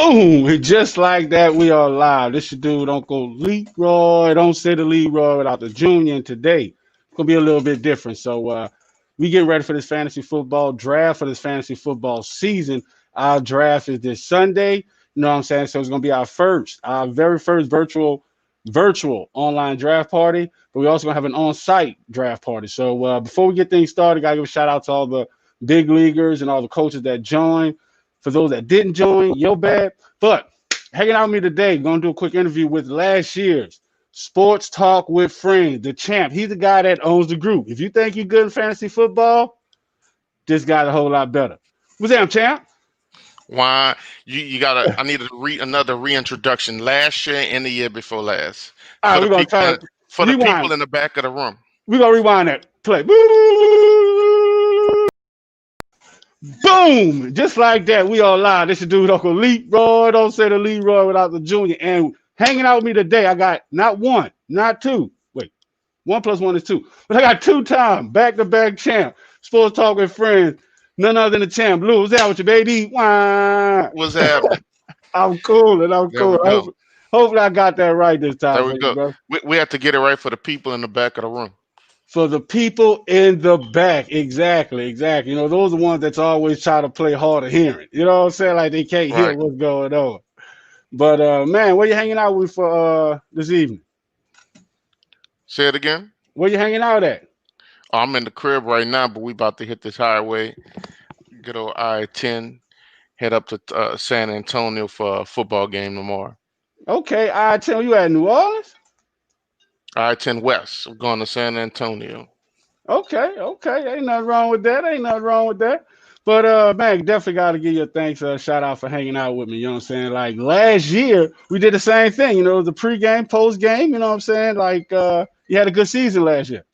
Boom! Just like that, we are live. This your dude, Uncle Leroy. Don't say the Leroy without the junior. And today, it's gonna be a little bit different. So we getting ready for this fantasy football draft for this fantasy football season. Our draft is this Sunday. You know what I'm saying? So it's gonna be our very first virtual online draft party. But we also gonna have an on-site draft party. So before we get things started, gotta give a shout out to all the big leaguers and all the coaches that joined. For those that didn't join, yo bad. But hanging out with me today, going to do a quick interview with last year's Sports Talk with Friends, the champ. He's the guy that owns the group. If you think you're good in fantasy football, this guy's a whole lot better. What's that, champ? Why you gotta? I needed to read another reintroduction. Last year and the year before last. All right, we're gonna try to for the people in the back of the room. We're gonna rewind that play. Boom! Just like that, we are live. This is dude Uncle Leroy. Don't say the Leroy without the junior. And hanging out with me today, I got not one, not two. Wait, 1 + 1 is 2. But I got 2-time back-to-back champ. Sports Talk with Friends. None other than the champ. Blue, what's that with you, baby? Wah. What's happening? I'm cool. Hopefully I got that right this time. There we go. Bro. We have to get it right for the people in the back of the room. For the people in the back. Exactly. You know, those are the ones that's always try to play hard of hearing. You know what I'm saying? Like they can't hear what's going on. But man, where you hanging out with for this evening? Say it again. Where you hanging out at? Oh, I'm in the crib right now, but we about to hit this highway. Good old I-10. Head up to San Antonio for a football game tomorrow. Okay, I-10. You at New Orleans? I-10 West. I'm going to San Antonio. Okay. Ain't nothing wrong with that. But man, definitely got to give you a thanks, shout out for hanging out with me. You know what I'm saying? Like last year, we did the same thing. You know, the pregame, postgame. You know what I'm saying? Like you had a good season last year.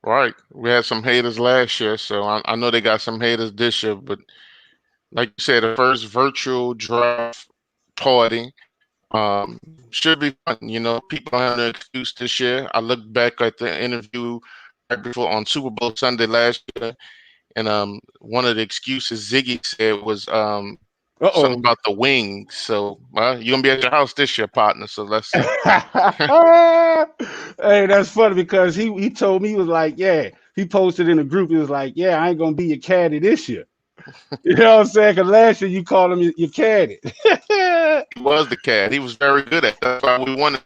Right. We had some haters last year, so I know they got some haters this year. But like you said, the first virtual draft party. Should be fun. You know, people don't have no excuse this year. I look back at the interview right before on Super Bowl Sunday last year, and one of the excuses Ziggy said was something about the wings. So you're gonna be at your house this year, partner. So let's see. Hey, that's funny because he told me, he was like, yeah, he posted in the group, he was like, yeah, I ain't gonna be your caddy this year. You know what I'm saying? Because last year you called him your caddy. He was the cat. He was very good at it. That's why we won it.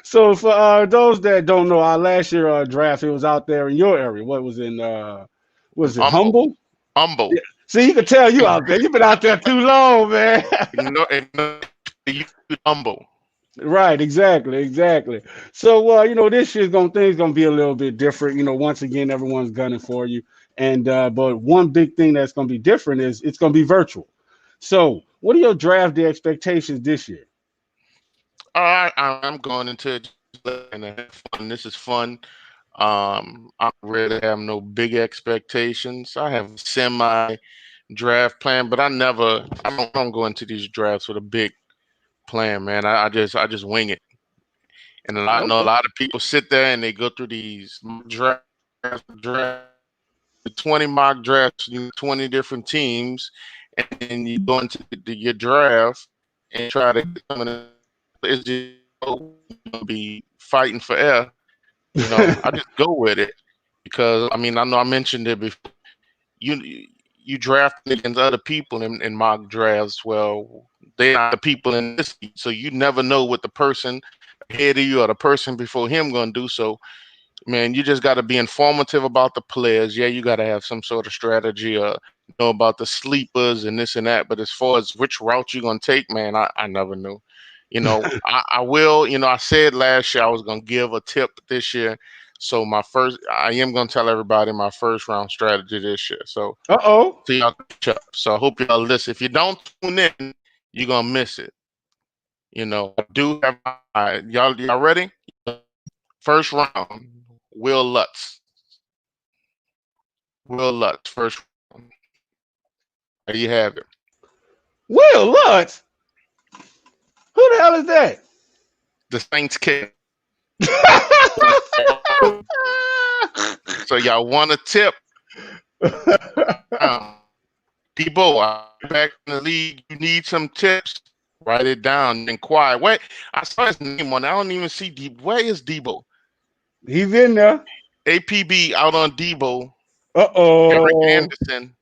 So for those that don't know, our last year draft, it was out there in your area. What was in was it Humble? Humble. Yeah. See, you can tell you out there. You've been out there too long, man. You humble. Right, exactly. So you know, this year's things gonna be a little bit different. You know, once again, everyone's gunning for you. And but one big thing that's gonna be different is it's gonna be virtual. So what are your draft day expectations this year? I'm going into it and have fun. This is fun. I really have no big expectations. I have a semi draft plan, but I don't go into these drafts with a big plan, man. I just wing it. And I know a lot of people sit there and they go through these draft 20 mock drafts, 20 different teams, and then you go into your draft and try to it's just be fighting for air. You know, I just go with it because I know I mentioned it before. You draft against other people in mock drafts. Well, they are the people in this, so you never know what the person ahead of you or the person before him gonna do. So, man, you just got to be informative about the players. Yeah, you got to have some sort of strategy or know about the sleepers and this and that. But as far as which route you're gonna take, man, I never knew. You know, I will. You know, I said last year I was gonna give a tip this year. So I am gonna tell everybody my first round strategy this year. So so y'all catch up. So I hope y'all listen. If you don't tune in, you're gonna miss it. You know, I do have y'all ready? First round, Will Lutz. First round. There you have it. Will Lutz? Who the hell is that? The Saints kid. So y'all want a tip? Debo, I'm back in the league. You need some tips. Write it down. Inquire. Wait, I saw his name on. I don't even see Debo. Where is Debo? He's in there. APB out on Debo. Eric Uh-oh. Anderson.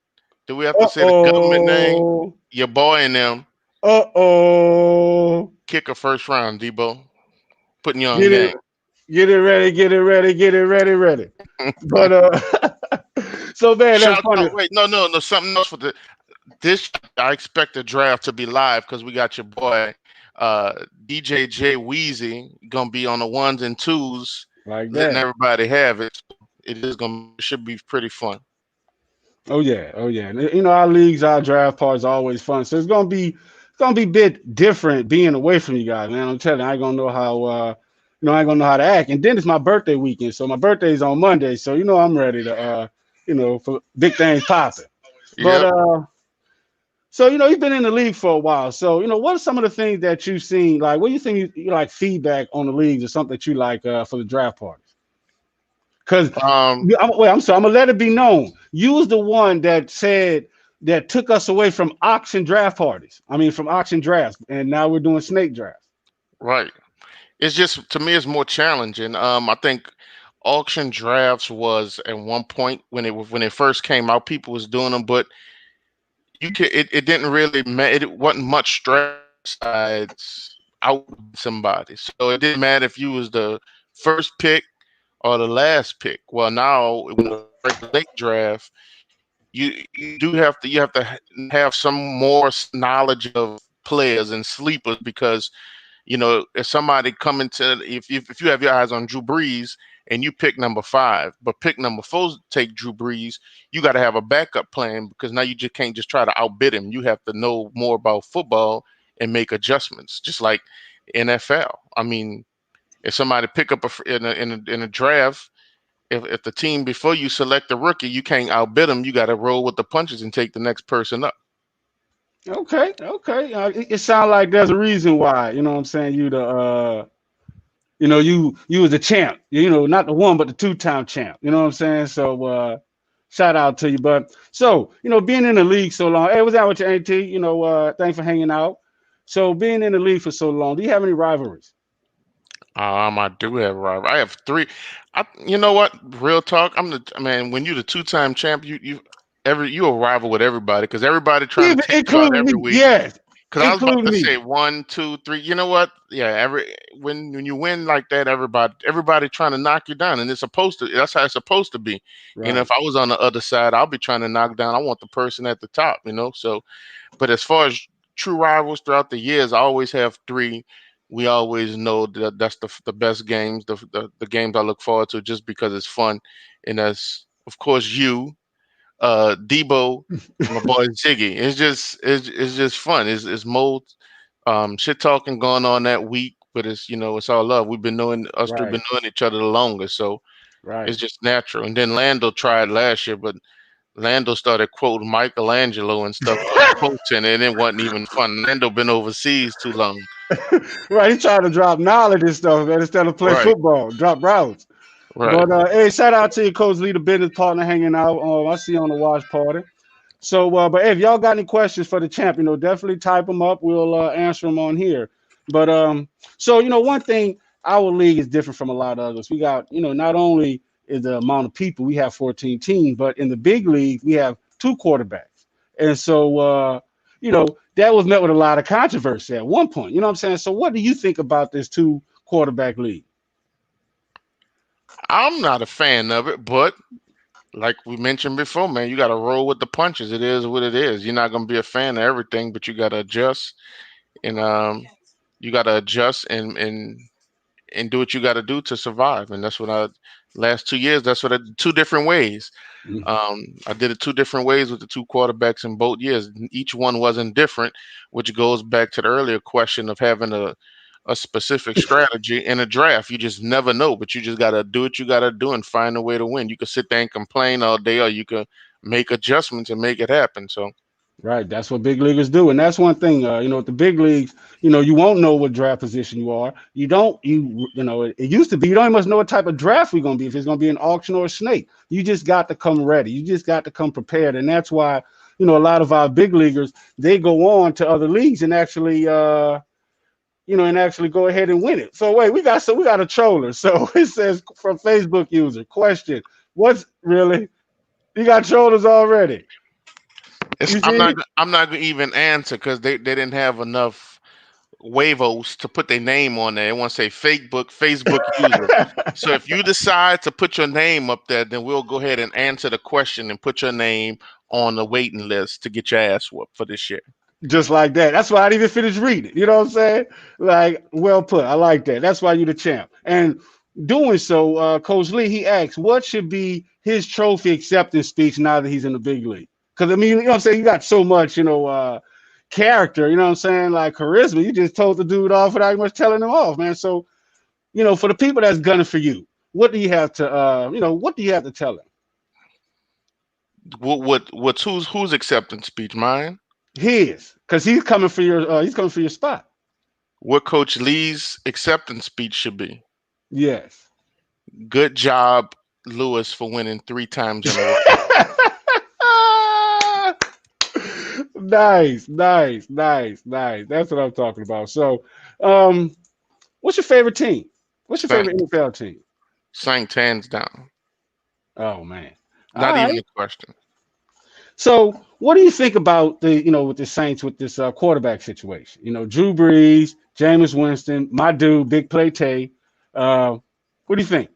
Do we have to say the government name? Uh-oh. Your boy and them. Uh-oh. Kick a first round, Debo. Putting you on Get it, game. get it ready, get it ready, get it ready, ready. But so man, that's Shout funny. out. Wait, no. Something else for this. I expect the draft to be live because we got your boy, DJ Wheezy, gonna be on the ones and twos, Like letting that. everybody have it. It should be pretty fun. Oh yeah, oh yeah. And, you know, our leagues, our draft parties are always fun. So it's gonna be a bit different being away from you guys, man. I'm telling you, I ain't gonna know how I ain't gonna know how to act. And then it's my birthday weekend. So my birthday's on Monday. So I'm ready to for big things popping. But Yep. so you've been in the league for a while. So, what are some of the things that you've seen? Like, what do you think you like feedback on the leagues or something that you like for the draft parties? Because Um. I'm sorry, I'm gonna let it be known. You was the one that said that took us away from auction draft parties. I mean, from auction drafts, and now we're doing snake drafts. Right. It's just to me, it's more challenging. I think auction drafts was at one point when it first came out, people was doing them, but it didn't really matter. It wasn't much stress sides out somebody, so it didn't matter if you was the first pick or the last pick. Well, now with the regular draft, you have to have some more knowledge of players and sleepers because if somebody coming to if you have your eyes on Drew Brees and you pick number 5, but pick number 4 to take Drew Brees, you got to have a backup plan because now you just can't just try to outbid him. You have to know more about football and make adjustments, just like NFL. I mean, if somebody pick up in a draft, if the team before you select a rookie, you can't outbid them. You got to roll with the punches and take the next person up. Okay, okay. It sounds like there's a reason why. You know what I'm saying? You was the champ. Not the one, but the two-time champ. You know what I'm saying? So shout out to you. But so being in the league so long. Hey, what's that with your AT? Thanks for hanging out. So being in the league for so long, do you have any rivalries? I do have rival. I have 3. You know what? Real talk. Man. When you're the 2-time champ, you a rival with everybody because everybody trying to Even take you out including every me. week. Yes, Because I was about including to say me. 1, 2, 3. You know what? Yeah. When you win like that, everybody trying to knock you down, and it's supposed to. That's how it's supposed to be. Right. If I was on the other side, I'll be trying to knock down. I want the person at the top. So. But as far as true rivals throughout the years, I always have 3. We always know that that's the best games, the games I look forward to just because it's fun. And that's, of course, you, Debo, and my boy Ziggy. It's just fun. It's more shit talking going on that week, but it's all love. We've been knowing us 3 Right. been knowing each other the longest, so it's Right. just natural. And then Lando tried last year, but Lando started quoting Michelangelo and stuff for the quotes, and it wasn't even fun. Lando been overseas too long. Right. He trying to drop knowledge and stuff, man, instead of play Right, football, drop routes. right. But hey, shout out to your coach, leader, business partner hanging out. I see you on the watch party. So, but hey, if y'all got any questions for the champ, definitely type them up. We'll answer them on here. But so one thing, our league is different from a lot of others. We got, not only is the amount of people, we have 14 teams, but in the big league, we have 2 quarterbacks. And so, that was met with a lot of controversy at one point. You know what I'm saying? So, what do you think about this 2 quarterback league? I'm not a fan of it, but like we mentioned before, man, you got to roll with the punches. It is what it is. You're not gonna be a fan of everything, but you got to adjust, and you got to adjust and do what you got to do to survive. And that's what last 2 years. That's what I 2 different ways. I did it 2 different ways with the 2 quarterbacks in both years. Each one wasn't different, which goes back to the earlier question of having a specific strategy in a draft. You just never know, but you just got to do what you got to do and find a way to win. You can sit there and complain all day, or you can make adjustments and make it happen. So, Right, that's what big leaguers do, and that's one thing. With the big leagues, you won't know what draft position you are. You don't. It used to be you don't even must know what type of draft we're gonna be. If it's gonna be an auction or a snake, you just got to come ready. You just got to come prepared, and that's why a lot of our big leaguers, they go on to other leagues and actually and actually go ahead and win it. So wait, we got a troller. So it says from Facebook user, question: what's really? You got trollers already? You see? I'm not gonna even answer because they didn't have enough Wavos to put their name on there. It want to say Facebook user. So if you decide to put your name up there, then we'll go ahead and answer the question and put your name on the waiting list to get your ass whooped for this year. Just like that. That's why I didn't even finish reading. You know what I'm saying? Like, well put. I like that. That's why you're the champ. And doing so, Coach Lee, he asks, what should be his trophy acceptance speech now that he's in the big league? Because, I mean, you know what I'm saying? You got so much, character, you know what I'm saying? Like charisma. You just told the dude off without much telling him off, man. So, for the people that's gunning for you, what do you have to, what do you have to tell them? What's whose acceptance speech? Mine? His, because he's coming for your spot. What Coach Lee's acceptance speech should be? Yes. Good job, Lewis, for winning 3 times in a row. Nice. That's what I'm talking about. So, what's your favorite team? What's your favorite NFL team? Saints, hands down. Oh man, not even a question. So, what do you think about with the Saints with this quarterback situation? Drew Brees, Jameis Winston, my dude, Big Play Tay. What do you think?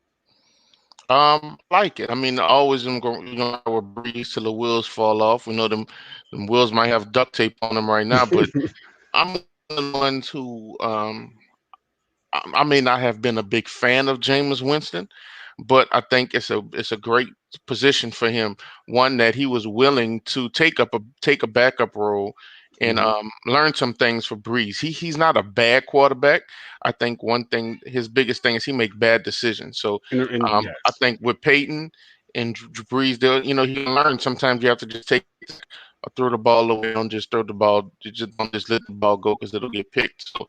Like it. I mean, always with Brees till the wheels fall off. We know them wheels might have duct tape on them right now, but I'm one of the ones who I may not have been a big fan of Jameis Winston, but I think it's a great position for him. One that he was willing to take a backup role and learn some things for Brees. He's not a bad quarterback. I think his biggest thing is he make bad decisions. So Yes. I think with Peyton and Brees, he learn sometimes you have to just take or throw the ball away. Don't just throw the ball. Don't just let the ball go because it'll get picked. So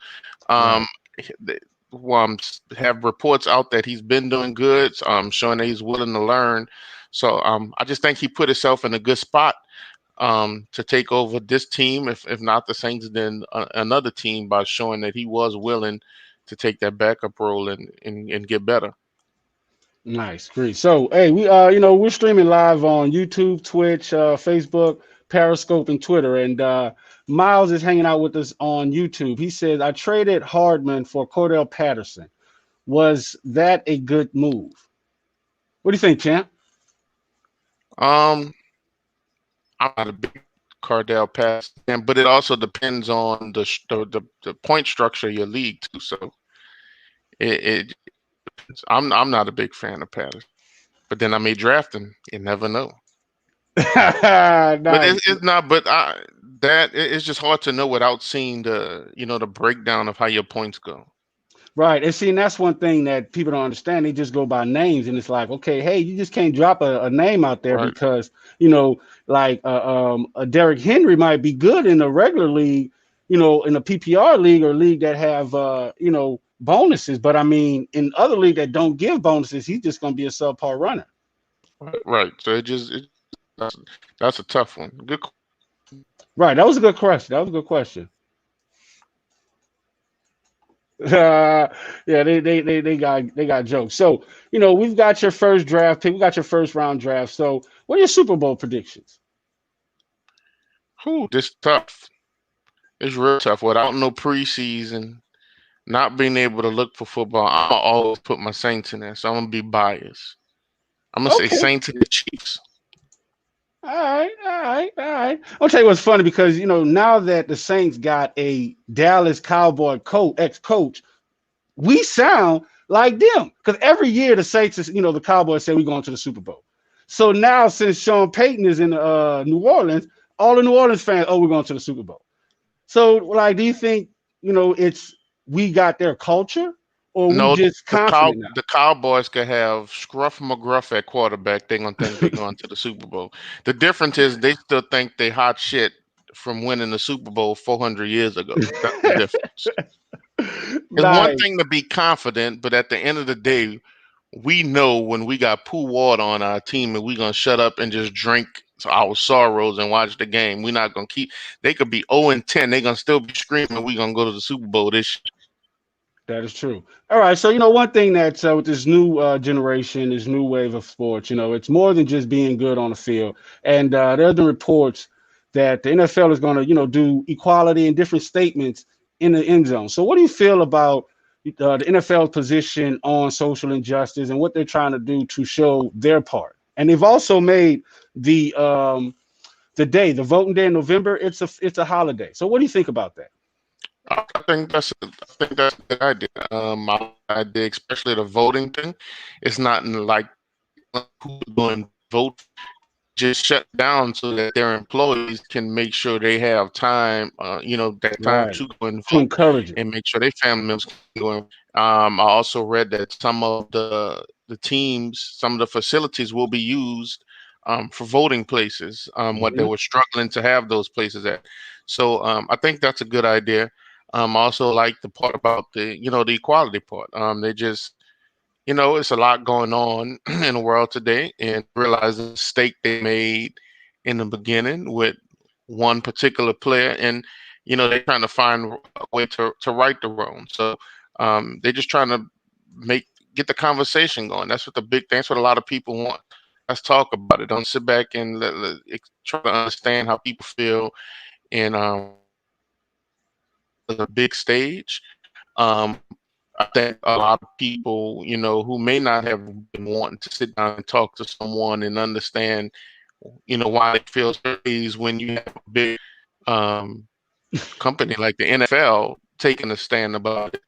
have reports out that he's been doing good, showing that he's willing to learn. So I just think he put himself in a good spot to take over this team, if not the Saints, then another team, by showing that he was willing to take that backup role and get better. Nice, great. So, hey, we're streaming live on YouTube, Twitch, Facebook, Periscope, and Twitter. And Miles is hanging out with us on YouTube. He says, "I traded Hardman for Cordell Patterson. Was that a good move?" What do you think, champ? I'm not a big Cordell Patterson, but it also depends on the point structure of your league too. So it I'm not a big fan of Patterson, but then I may draft him. You never know. Nice. But it's not. But it's just hard to know without seeing the breakdown of how your points go. Right. And see, and that's one thing that people don't understand. They just go by names, and it's like, okay, hey, you just can't drop a name out there because like a Derrick Henry might be good in a regular league, in a PPR league or league that have bonuses. But I mean, in other league that don't give bonuses, he's just going to be a subpar runner. Right. So that's a tough one. Good. Right. That was a good question. Yeah, they got jokes. So we've got your first draft pick. We got your first round draft. So what are your Super Bowl predictions? This tough. It's real tough. Without no preseason, not being able to look for football, I'm gonna always put my Saints in there. So I'm gonna be biased. I'm gonna say Saints and the Chiefs. All right. I'll tell you what's funny, because now that the Saints got a Dallas Cowboy ex-coach, we sound like them, because every year the Saints is, the Cowboys say we're going to the Super Bowl. So now, since Sean Payton is in New Orleans, all the New Orleans fans, we're going to the Super Bowl. So, like, do you think it's we got their culture? Or we just confident now? The Cowboys could have Scruff McGruff at quarterback. They're going to think they're going to the Super Bowl. The difference is they still think they hot shit from winning the Super Bowl 400 years ago. That's the difference. It's one thing to be confident, but at the end of the day, we know when we got pool water on our team and we're going to shut up and just drink our sorrows and watch the game. We're not gonna keep. They could be 0-10. They're gonna still be screaming. We're gonna go to the Super Bowl this year. That is true. All right, so one thing that's with this new generation, this new wave of sports, it's more than just being good on the field. And there have been reports that the NFL is going to, do equality and different statements in the end zone. So, what do you feel about the NFL's position on social injustice and what they're trying to do to show their part? And they've also made the voting day in November. It's a holiday. So, what do you think about that? I think that's a good idea. My idea, especially the voting thing, it's not like who's going to vote. Just shut down so that their employees can make sure they have time, that time Right. to go and To vote encourage it. and make sure their family members can go in. I also read that some of the teams, some of the facilities will be used for voting places, what they Mhm. were struggling to have those places at. So I think that's a good idea. I also like the part about the equality part. They just it's a lot going on in the world today, and realize the mistake they made in the beginning with one particular player, and they're trying to find a way to right the wrong. So they're just trying to make get the conversation going. That's what the big thing. That's what a lot of people want. Let's talk about it. Don't sit back and try to understand how people feel, and the big stage. Um, I think a lot of people, who may not have been wanting to sit down and talk to someone and understand, why they feel certain ways when you have a big um, company like the NFL taking a stand about it.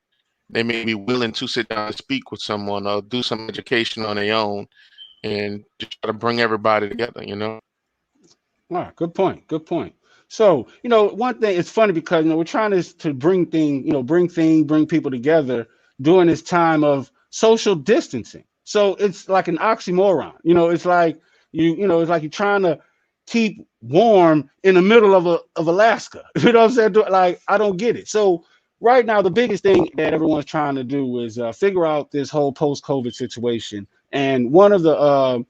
They may be willing to sit down and speak with someone or do some education on their own and just try to bring everybody together. All right, good point. Good point. So, one thing it's funny because we're trying to bring bring people together during this time of social distancing. So it's like an oxymoron. It's like it's like you're trying to keep warm in the middle of Alaska. You know what I'm saying? Like I don't get it. So right now, the biggest thing that everyone's trying to do is figure out this whole post-COVID situation. And one of the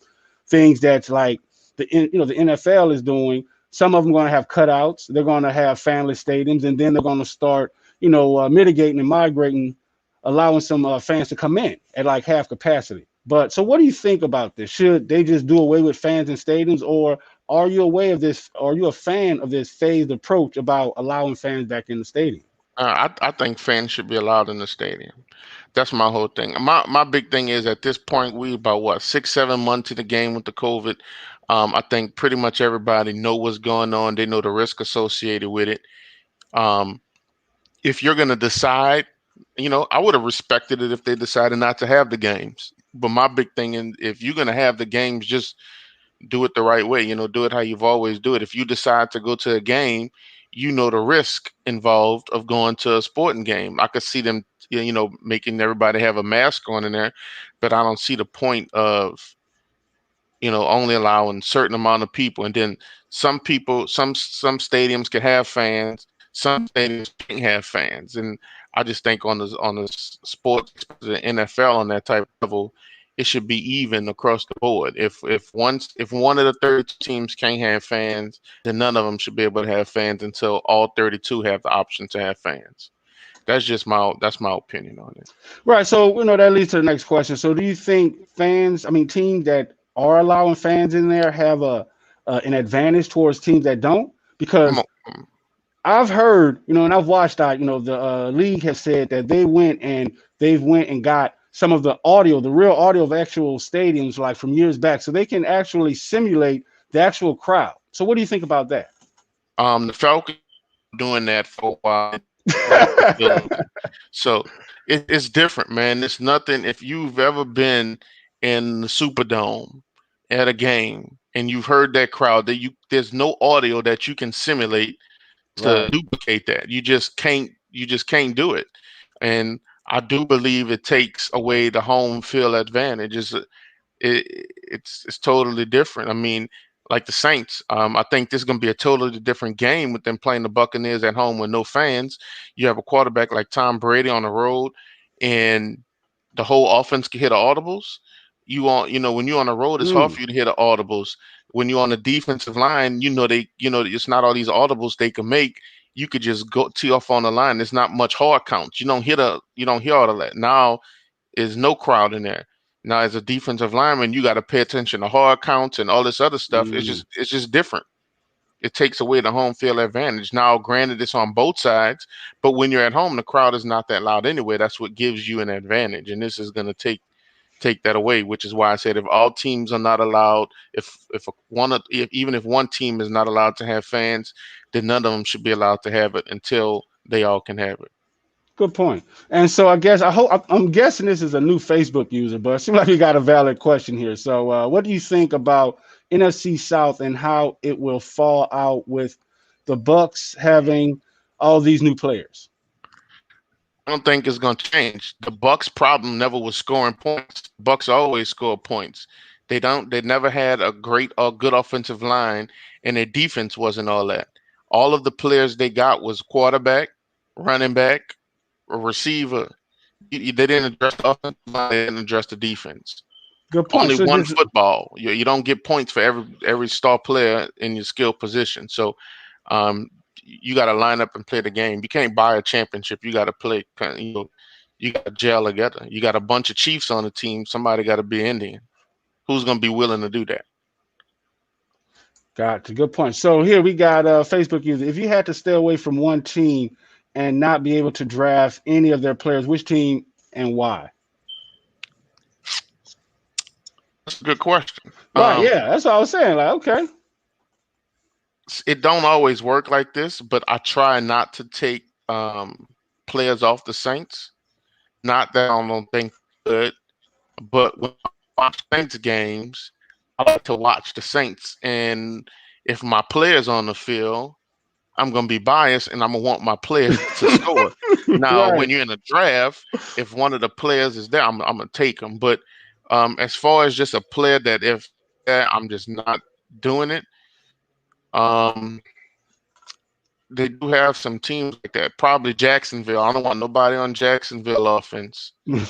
things that's like the NFL is doing. Some of them going to have cutouts. They're going to have family stadiums, and then they're going to start, mitigating and migrating, allowing some fans to come in at like half capacity. But so, what do you think about this? Should they just do away with fans in stadiums, or are you aware of this? Are you a fan of this phased approach about allowing fans back in the stadium? I think fans should be allowed in the stadium. That's my whole thing. My big thing is at this point we about what 6 7 months in the game with the COVID. I think pretty much everybody know what's going on. They know the risk associated with it. Um, if you're gonna decide, I would have respected it if they decided not to have the games. But my big thing is if you're gonna have the games, just do it the right way. Do it how you've always do it. If you decide to go to a game, the risk involved of going to a sporting game. I could see them, making everybody have a mask on in there, but I don't see the point of, only allowing certain amount of people. And then some people, some stadiums can have fans, some stadiums can't have fans. And I just think on the sports, the NFL on that type of level, it should be even across the board. If one of the 32 teams can't have fans, then none of them should be able to have fans until all 32 have the option to have fans. That's my opinion on it. Right. So, that leads to the next question. So, do you think teams that are allowing fans in there have an advantage towards teams that don't? I'm Because a, I've heard, and I've watched that, the league has said that they've went and got some of the audio, the real audio of actual stadiums, like from years back, so they can actually simulate the actual crowd. So, what do you think about that? the Falcons doing that for a while. Like the building. So it's different, man. It's nothing. If you've ever been in the Superdome at a game and you've heard that crowd, there's no audio that you can simulate to Right. duplicate that. You just can't. You just can't do it. And I do believe it takes away the home field advantage. It's totally different. I mean, like the Saints, I think this is going to be a totally different game with them playing the Buccaneers at home with no fans. You have a quarterback like Tom Brady on the road, and the whole offense can hit audibles. when you're on the road, it's hard for you to hear the audibles. When you're on the defensive line, it's not all these audibles they can make. You could just go tee off on the line. There's not much hard counts. You don't hear all of that. Now is no crowd in there. Now as a defensive lineman, you got to pay attention to hard counts and all this other stuff. It's just different. It takes away the home field advantage. Now, granted, it's on both sides, but when you're at home, the crowd is not that loud anyway. That's what gives you an advantage, and this is going to take that away. Which is why I said if all teams are not allowed, even if one team is not allowed to have fans, then none of them should be allowed to have it until they all can have it. Good point. And so I'm guessing this is a new Facebook user, but it seems like we got a valid question here. So what do you think about NFC South and how it will fall out with the Bucks having all these new players? I don't think it's going to change. The Bucks' problem never was scoring points. Bucks always score points. They never had a great or good offensive line, and their defense wasn't all that. All of the players they got was quarterback, running back, a receiver. They didn't address the offensive line. They didn't address the defense. Good point. Only one football. You don't get points for every star player in your skill position. So you got to line up and play the game. You can't buy a championship. You got to play. You got to gel together. You got a bunch of Chiefs on the team. Somebody got to be Indian. Who's going to be willing to do that? Gotcha. Good point. So here we got Facebook user. If you had to stay away from one team and not be able to draft any of their players, which team and why? That's a good question. Right, yeah, that's what I was saying. Like, okay. It don't always work like this, but I try not to take players off the Saints. Not that I don't think good, but when I watch Saints games, I like to watch the Saints. And if my player's on the field, I'm going to be biased and I'm going to want my players to score. Now, Right. when you're in a draft, if one of the players is there, I'm going to take them. But as far as just a player that if I'm just not doing it, they do have some teams like that. Probably Jacksonville. I don't want nobody on Jacksonville offense. I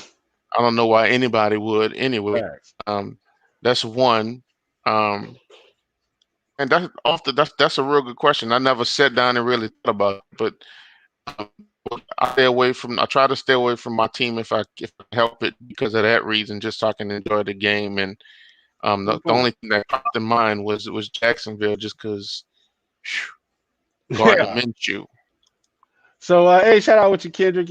don't know why anybody would anyway. That's one. And that's a real good question. I never sat down and really thought about it, but I try to stay away from my team if I help it because of that reason, just so I can enjoy the game. And the only thing that popped in mind was Jacksonville, just because Gardner Minshew. So hey, shout out with you, Kendrick.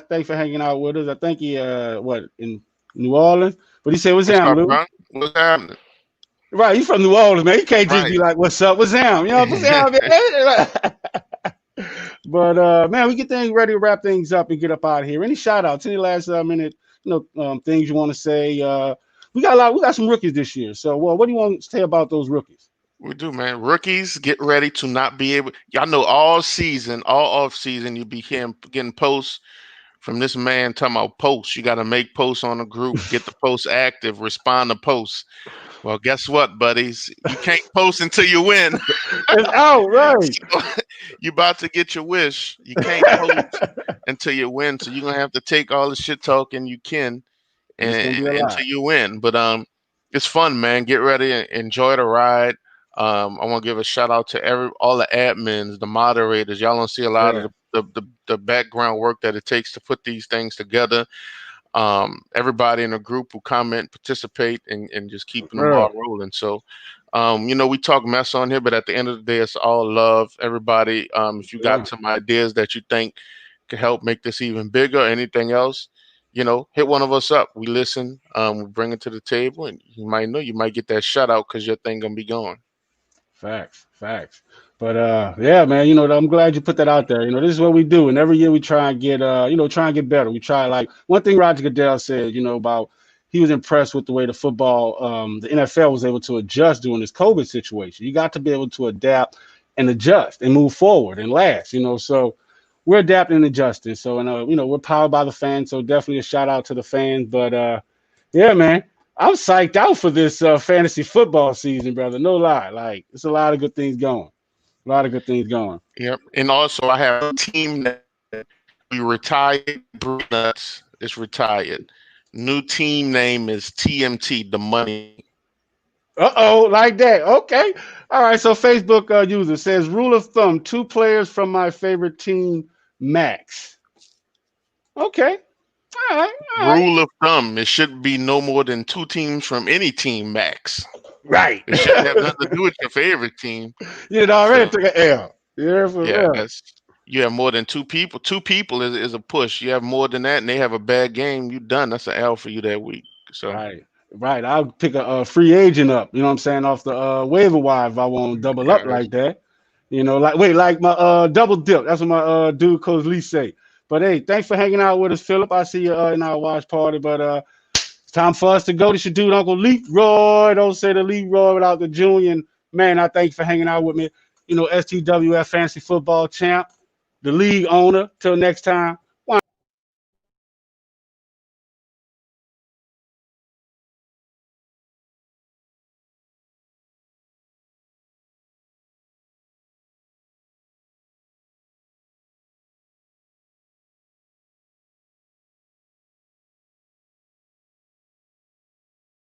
Thanks for hanging out with us. I think he in New Orleans, but he said, "What's happening, Lou?" What's happening? Right, he's from New Orleans, man. You can't just be like, "What's up? What's down?" You know, what's down, man. But man, we get things ready to wrap things up and get up out of here. Any shout outs? Any last minute, things you want to say? We got some rookies this year. So, what do you want to say about those rookies? We do, man. Rookies, get ready to not be able. Y'all know all off season, you be getting posts from this man talking about posts. You got to make posts on the group, get the posts active, respond to posts. Well, guess what, buddies? You can't post until you win. It's out, right? So, you about to get your wish. You can't post until you win. So you're gonna have to take all the shit talking you can until you win. But it's fun, man. Get ready and enjoy the ride. I want to give a shout out to all the admins, the moderators. Y'all don't see a lot of the background work that it takes to put these things together. Everybody in the group who comment, participate, and just keeping them all rolling. So, we talk mess on here, but at the end of the day, it's all love. Everybody, if you got some ideas that you think could help make this even bigger or anything else, hit one of us up. We listen, we bring it to the table, and you might get that shout out because your thing gonna be going. Facts. But yeah, man, I'm glad you put that out there. This is what we do, and every year we try and get better. We try, like one thing Roger Goodell said, about he was impressed with the way the NFL was able to adjust during this COVID situation. You got to be able to adapt and adjust and move forward and last. So we're adapting and adjusting. So we're powered by the fans. So definitely a shout out to the fans. But yeah, man. I'm psyched out for this fantasy football season, brother. No lie. Like, it's a lot of good things going. Yep. And also, I have a team that we retired. Nuts is retired. New team name is TMT, the money. Uh-oh, like that. Okay. All right. So Facebook user says, rule of thumb, 2 players from my favorite team, max. Okay. All right. All right. Rule of thumb: it should be no more than 2 teams from any team max. Right. It shouldn't have nothing to do with your favorite team. You had already So took an L. Yeah, for yeah, real. that's you have more than 2 people. 2 people is a push. You have more than that, and they have a bad game. You done. That's an L for you that week. So Right. Right. I'll pick a free agent up, you know what I'm saying, off the waiver wire if I won't double up yeah, like that. You know, like my double dip. That's what my dude Coach Lee say. But hey, thanks for hanging out with us, Philip. I see you in our watch party, but it's time for us to go. This your dude, Uncle Leroy. Don't say the Leroy without the Junior. And man, I thank you for hanging out with me. You know, STWF Fantasy Football Champ, the league owner. Till next time.